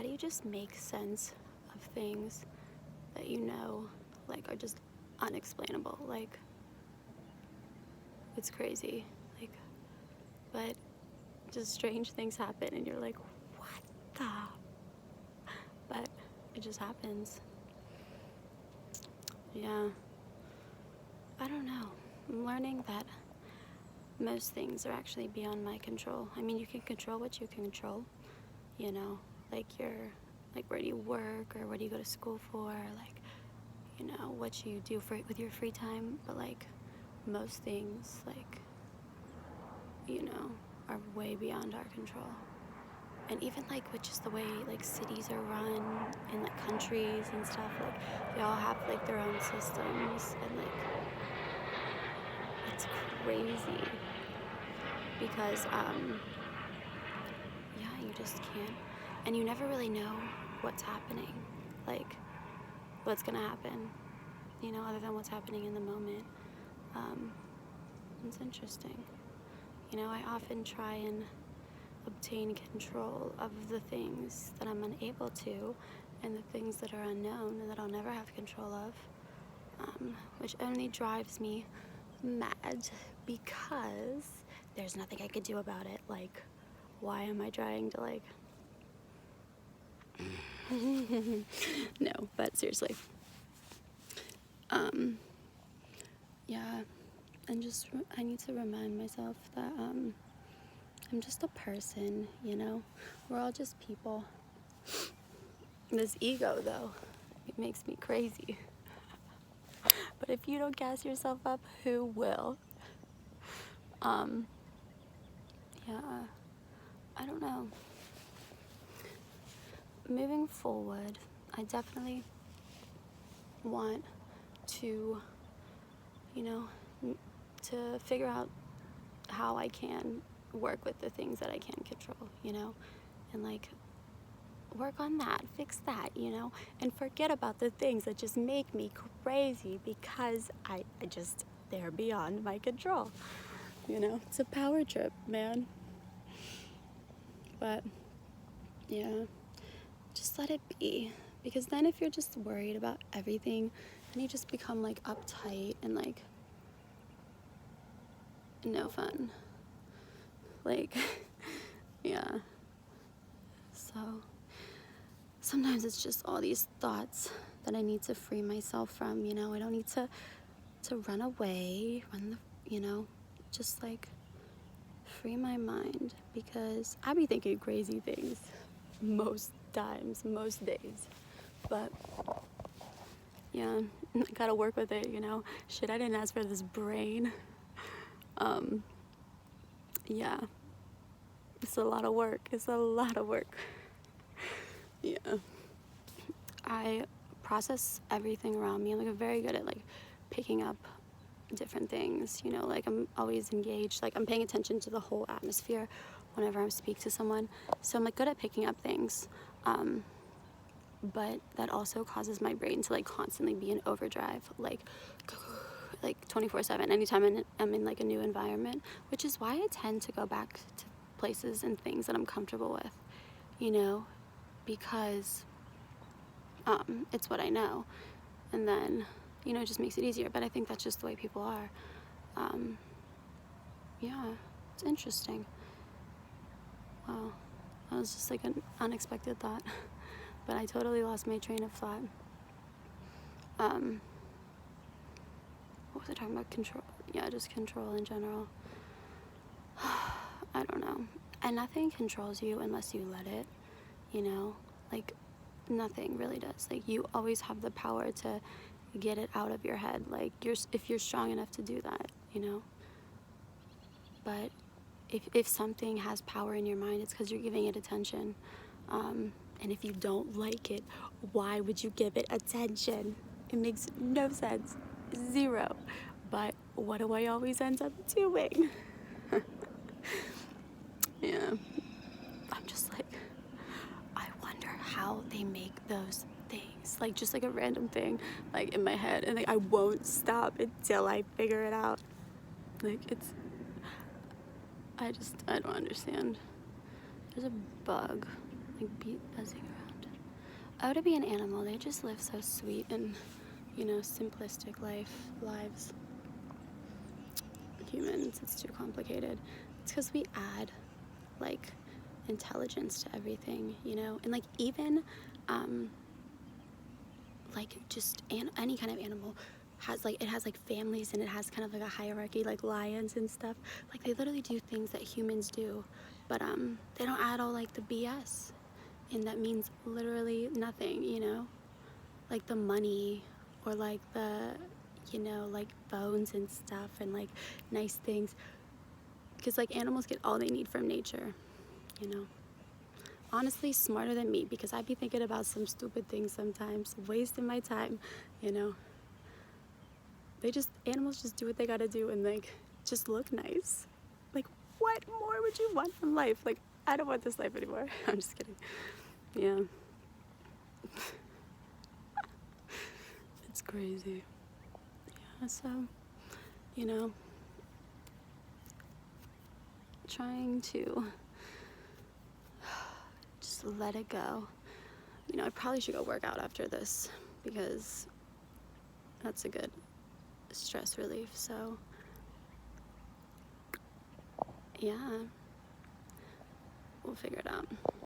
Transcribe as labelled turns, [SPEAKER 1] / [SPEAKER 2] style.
[SPEAKER 1] how do you just make sense of things that you know, like, are just unexplainable? Like, it's crazy, like, but just strange things happen and you're like, what the? But it just happens. Yeah, I don't know. I'm learning that most things are actually beyond my control. I mean, you can control what you can control, you know, like where do you work, or what do you go to school for, like, you know, what you do with your free time. But like most things, like, you know, are way beyond our control. And even like with just the way like cities are run in like countries and stuff, like they all have like their own systems, and like it's crazy because yeah, you just can't, and you never really know what's happening, like what's gonna happen, you know, other than what's happening in the moment. It's interesting. You know, I often try and obtain control of the things that I'm unable to, and the things that are unknown and that I'll never have control of, which only drives me mad because there's nothing I could do about it. Like, why am I trying to, like, no, but seriously, yeah, and just, I need to remind myself that, I'm just a person, you know? We're all just people. This ego, though, it makes me crazy. But if you don't gas yourself up, who will? Yeah, I don't know. Moving forward, I definitely want to, you know, to figure out how I can work with the things that I can control, you know, and like work on that, fix that, you know, and forget about the things that just make me crazy because I just, they're beyond my control, you know. It's a power trip, man. But yeah, just let it be, because then if you're just worried about everything, then you just become like uptight and like no fun, like yeah. So sometimes it's just all these thoughts that I need to free myself from, you know. I don't need to run away, you know, just like free my mind, because I be thinking crazy things most times, most days. But yeah, I gotta work with it, you know. Shit, I didn't ask for this brain. Yeah, it's a lot of work. It's a lot of work. Yeah, I process everything around me. I'm like very good at like picking up different things, you know, like I'm always engaged, like I'm paying attention to the whole atmosphere whenever I speak to someone. So I'm like good at picking up things, but that also causes my brain to like constantly be in overdrive, like 24/7 anytime I'm in like a new environment, which is why I tend to go back to places and things that I'm comfortable with, you know, because it's what I know, and then, you know, it just makes it easier. But I think that's just the way people are. Yeah, it's interesting. Wow, that was just like an unexpected thought, but I totally lost my train of thought. What was I talking about? Control. Yeah, just control in general. I don't know. And nothing controls you unless you let it, you know? Like, nothing really does. Like, you always have the power to get it out of your head. Like, if you're strong enough to do that, you know? But if something has power in your mind, it's because you're giving it attention. And if you don't like it, why would you give it attention? It makes no sense. Zero. But what do I always end up doing? Yeah. I'm just like, I wonder how they make those things. Like, just like a random thing, like in my head. And like, I won't stop until I figure it out. Like, I don't understand. There's a bug, like, buzzing around. Oh, to be an animal, they just live so sweet and, simplistic lives. Humans, it's too complicated. It's because we add, like, intelligence to everything, and, like, even, like, just any kind of animal has like families, and it has kind of like a hierarchy, like lions and stuff. Like, they literally do things that humans do, but they don't add all like the BS, and that means literally nothing, like the money, or like the like bones and stuff, and like nice things, because like animals get all they need from nature, you know honestly smarter than me, because I'd be thinking about some stupid things sometimes, wasting my time, you know animals just do what they gotta do, and like just look nice. Like, what more would you want from life? Like, I don't want this life anymore. I'm just kidding. Yeah. It's crazy. Yeah, so, you know, trying to just let it go. I probably should go work out after this, because that's a good stress relief. So, yeah, we'll figure it out.